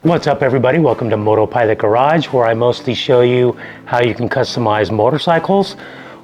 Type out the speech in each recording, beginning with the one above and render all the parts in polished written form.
What's up everybody, welcome to Motopilot Garage, where I mostly show you how you can customize motorcycles.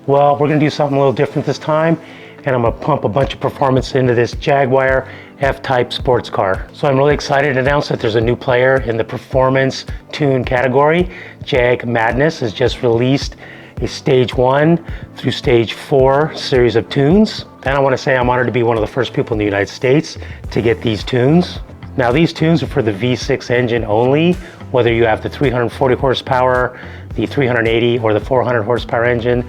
Well, we're going to do something a little different this time, and I'm going to pump a bunch of performance into this Jaguar F-Type sports car. So I'm really excited to announce that there's a new player in the performance tune category. JAG Madness has just released a stage 1 through stage 4 series of tunes. And I want to say I'm honored to be one of the first people in the United States to get these tunes. Now these tunes are for the V6 engine only, whether you have the 340 horsepower, the 380 or the 400 horsepower engine.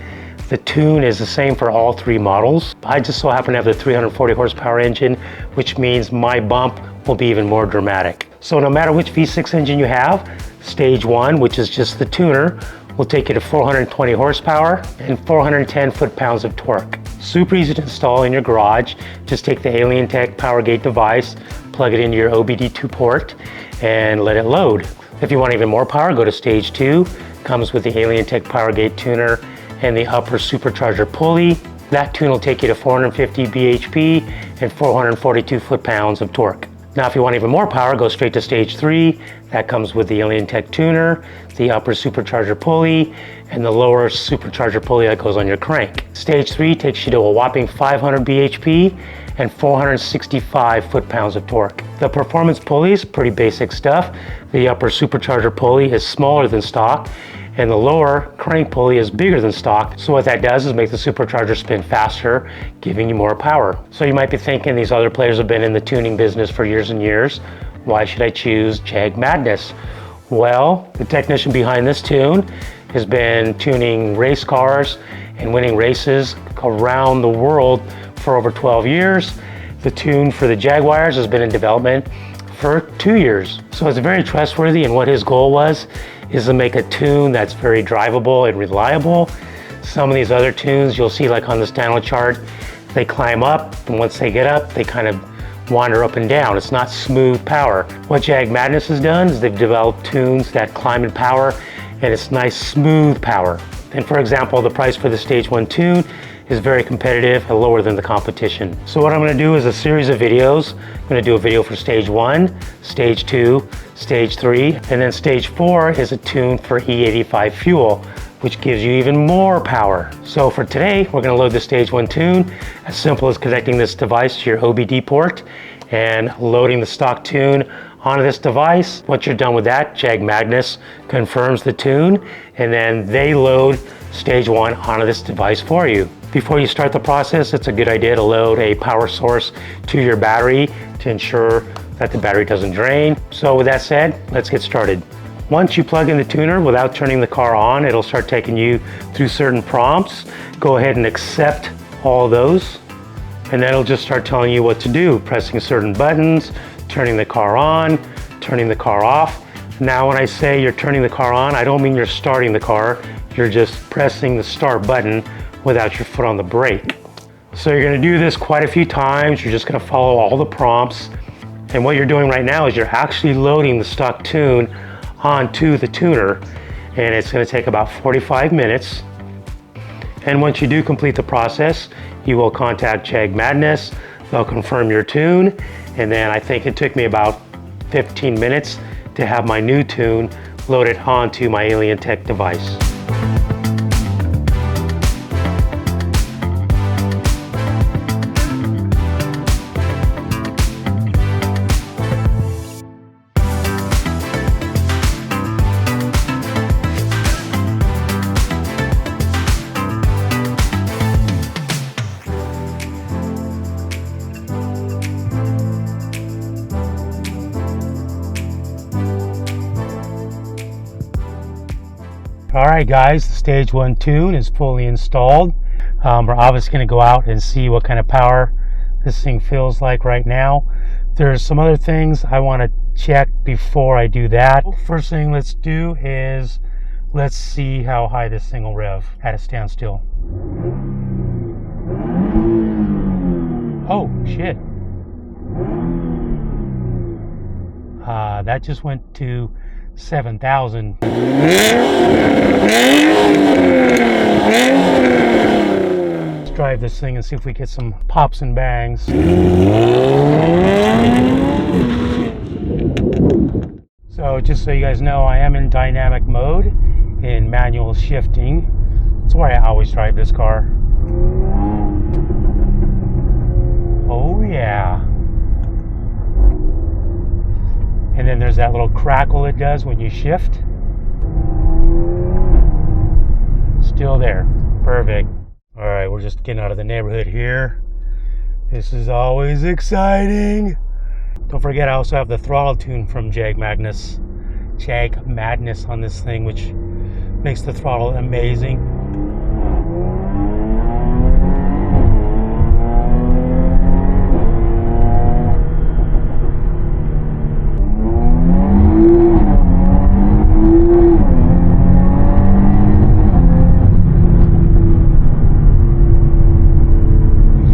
The tune is the same for all three models. I just so happen to have the 340 horsepower engine, which means my bump will be even more dramatic. So no matter which V6 engine you have, stage 1, which is just the tuner, will take you to 420 horsepower and 410 foot-pounds of torque. Super easy to install in your garage. Just take the AlienTech Powergate device, plug it into your OBD2 port, and let it load. If you want even more power, go to stage 2. Comes with the AlienTech Powergate tuner and the upper supercharger pulley. That tune will take you to 450 bhp and 442 foot-pounds of torque. Now if you want even more power, go straight to stage 3. That comes with the AlienTech tuner, the upper supercharger pulley, and the lower supercharger pulley that goes on your crank. Stage 3 takes you to a whopping 500 bhp and 465 foot-pounds of torque. The performance pulley is pretty basic stuff. The upper supercharger pulley is smaller than stock, and the lower crank pulley is bigger than stock. So what that does is make the supercharger spin faster, giving you more power. So you might be thinking, these other players have been in the tuning business for years and years. Why should I choose Jag Madness? Well, the technician behind this tune has been tuning race cars and winning races around the world for over 12 years. The tune for the Jaguars has been in development for 2 years. So it's very trustworthy, and what his goal was is to make a tune that's very drivable and reliable. Some of these other tunes you'll see, like on this download chart, they climb up, and once they get up, they kind of wander up and down. It's not smooth power. What Jag Madness has done is they've developed tunes that climb in power, and it's nice smooth power. And for example, the price for the stage 1 tune is very competitive and lower than the competition. So what I'm going to do is a series of videos. I'm going to do a video for stage 1, stage 2, stage 3, and then stage 4 is a tune for E85 fuel, which gives you even more power. So for today, we're going to load the stage 1 tune. As simple as connecting this device to your OBD port and loading the stock tune onto this device. Once you're done with that, Jag Madness confirms the tune, and then they load stage 1 onto this device for you. Before you start the process, it's a good idea to load a power source to your battery to ensure that the battery doesn't drain. So with that said, let's get started. Once you plug in the tuner without turning the car on, it'll start taking you through certain prompts. Go ahead and accept all those, and then it'll just start telling you what to do, pressing certain buttons, turning the car on, turning the car off. Now when I say you're turning the car on, I don't mean you're starting the car. You're just pressing the start button without your foot on the brake. So you're going to do this quite a few times. You're just going to follow all the prompts. And what you're doing right now is you're actually loading the stock tune onto the tuner. And it's going to take about 45 minutes. And once you do complete the process, you will contact Jag Madness. They'll confirm your tune. And then I think it took me about 15 minutes to have my new tune loaded onto my AlienTech device. Alright guys, the stage 1 tune is fully installed. We're obviously going to go out and see what kind of power this thing feels like right now. There's some other things I want to check before I do that. First thing let's do is let's see how high this thing will rev at a standstill. Oh shit. That just went to 7,000. Let's drive this thing and see if we get some pops and bangs. So So just so you guys know, I am in dynamic mode in manual shifting. That's why I always drive this car. Oh yeah. And then there's that little crackle it does when you shift. Still there. Perfect. All right, we're just getting out of the neighborhood here. This is always exciting. Don't forget, I also have the throttle tune from JAG Madness. JAG Madness on this thing, which makes the throttle amazing.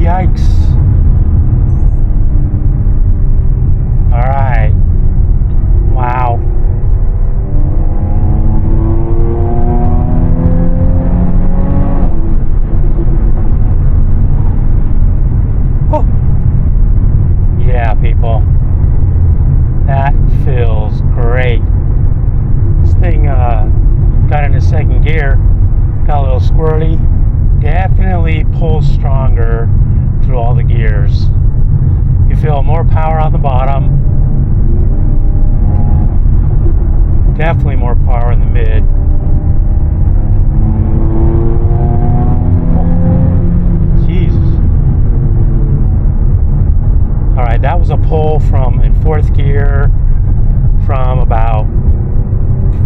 Yikes. All right. Wow. Oh. Yeah, people. That feels great. This thing got into second gear, got a little squirrely. Definitely pulls stronger through all the gears. You feel more power on the bottom. Definitely more power in the mid. Jesus. Alright, that was a pull from in fourth gear from about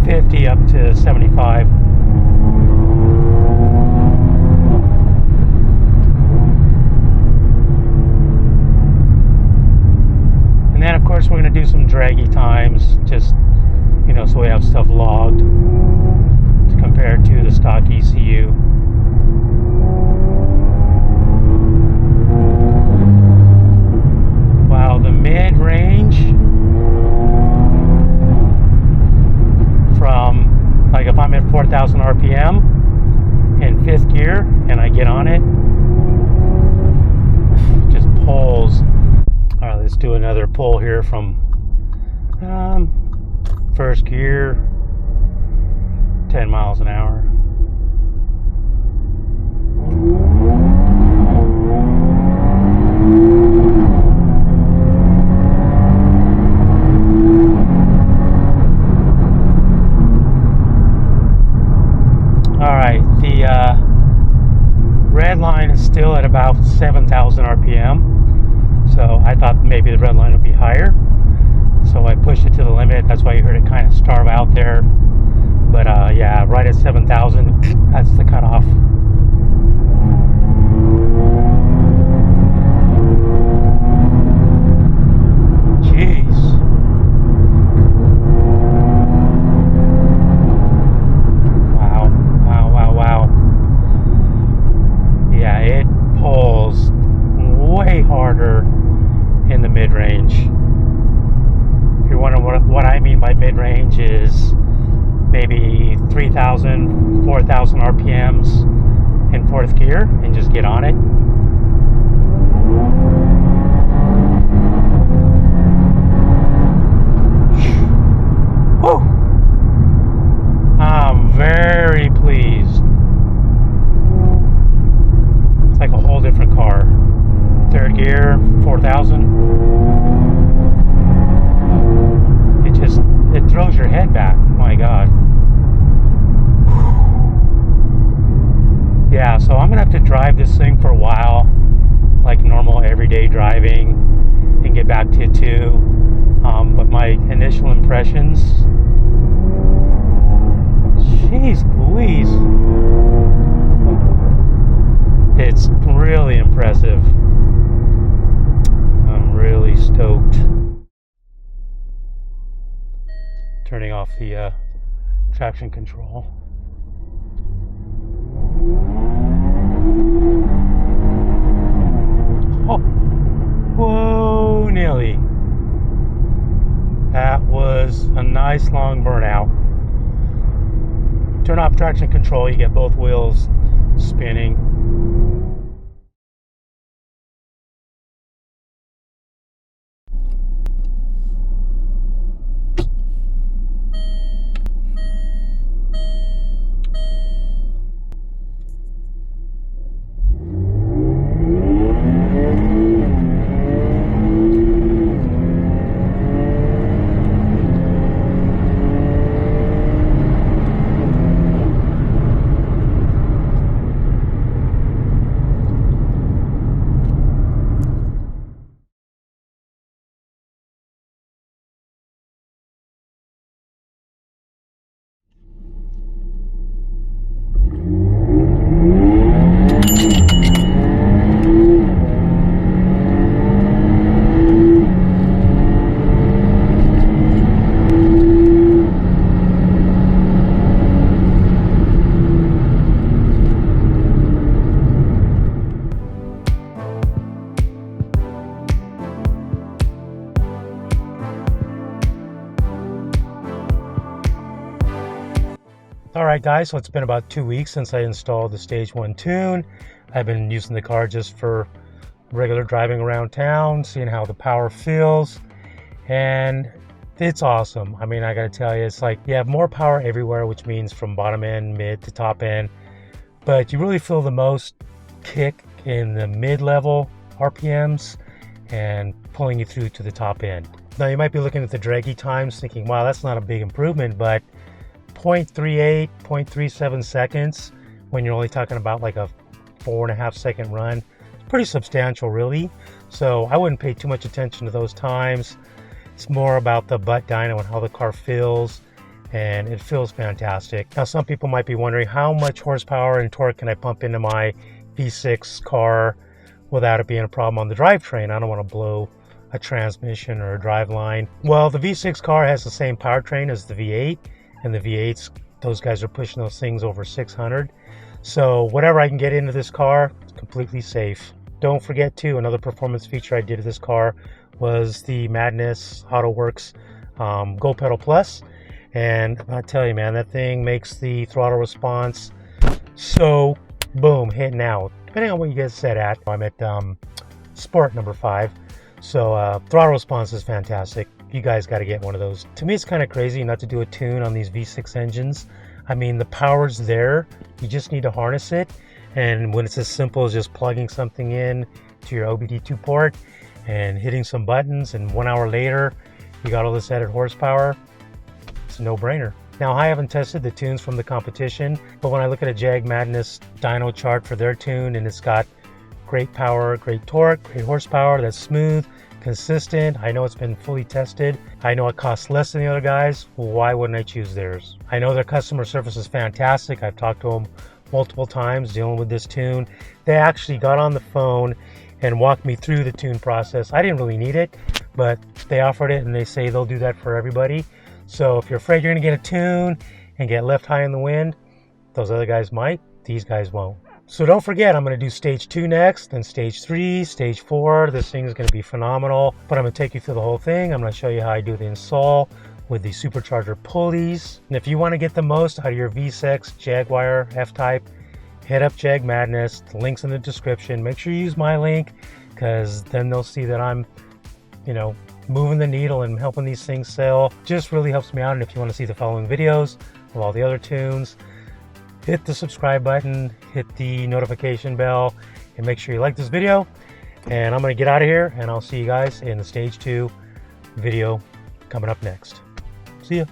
50 up to 75. And then of course we're going to do some draggy times, just, you know, so we have stuff logged to compare to the stock ECU. Wow, the mid-range from, like, if I'm at 4,000 RPM in fifth gear and I get on it, just pulls. All right, let's do another pull here from first gear, 10 miles an hour. All right, the red line is still at about 7,000 RPM. So I thought maybe the red line would be higher. So I pushed it to the limit. That's why you heard it kind of starve out there. But yeah, right at 7,000, that's the cutoff. Jeez. Wow, wow, wow, wow. Yeah, it pulls way harder in the mid-range. If you're wondering what I mean by mid-range, is maybe 3,000, 4,000 RPMs in fourth gear and just get on it. Woo! I'm very pleased. It's like a whole different car. Third gear, 4,000. It throws your head back. My God. Yeah, so I'm gonna have to drive this thing for a while, like normal everyday driving, and get back to it too. But my initial impressions, jeez Louise, it's really impressive. I'm really stoked. Turning off the traction control. Oh, whoa, nearly. That was a nice long burnout. Turn off traction control, you get both wheels spinning. All right, guys, so it's been about 2 weeks since I installed the Stage 1 tune. I've been using the car just for regular driving around town, seeing how the power feels, and it's awesome. I mean, I gotta tell you, it's like you have more power everywhere, which means from bottom end, mid to top end, but you really feel the most kick in the mid-level RPMs and pulling you through to the top end. Now, you might be looking at the draggy times thinking, wow, that's not a big improvement, but 0.38, 0.37 seconds when you're only talking about like a 4.5 second run. It's pretty substantial, really. So I wouldn't pay too much attention to those times. It's more about the butt dyno and how the car feels, and it feels fantastic. Now, some people might be wondering, how much horsepower and torque can I pump into my V6 car without it being a problem on the drivetrain? I don't want to blow a transmission or a drive line. Well, the V6 car has the same powertrain as the V8, and the V8s, those guys are pushing those things over 600. So whatever I can get into this car, it's completely safe. Don't forget too, another performance feature I did to this car was the Madness AutoWorks Go Pedal Plus. And I tell you, man, that thing makes the throttle response so boom, hitting out. Depending on what you guys set at. I'm at Sport number 5. So throttle response is fantastic. You guys got to get one of those. To me, it's kind of crazy not to do a tune on these V6 engines. I mean, the power's there. You just need to harness it. And when it's as simple as just plugging something in to your OBD2 port and hitting some buttons, and 1 hour later, you got all this added horsepower, it's a no-brainer. Now, I haven't tested the tunes from the competition, but when I look at a Jag Madness dyno chart for their tune, and it's got great power, great torque, great horsepower, that's smooth, consistent. I know it's been fully tested. I know it costs less than the other guys. Why wouldn't I choose theirs? I know their customer service is fantastic. I've talked to them multiple times dealing with this tune. They actually got on the phone and walked me through the tune process. I didn't really need it, but they offered it, and they say they'll do that for everybody. So if you're afraid you're gonna get a tune and get left high in the wind, those other guys might, these guys won't. So don't forget, I'm going to do stage 2 next, then stage 3, stage 4. This thing is going to be phenomenal, but I'm going to take you through the whole thing. I'm going to show you how I do the install with the supercharger pulleys. And if you want to get the most out of your V6 Jaguar F-Type, hit up Jag Madness. The link's in the description. Make sure you use my link, because then they'll see that I'm, moving the needle and helping these things sell. Just really helps me out. And if you want to see the following videos of all the other tunes, hit the subscribe button, hit the notification bell, and make sure you like this video. And I'm going to get out of here, and I'll see you guys in the stage 2 video coming up next. See ya.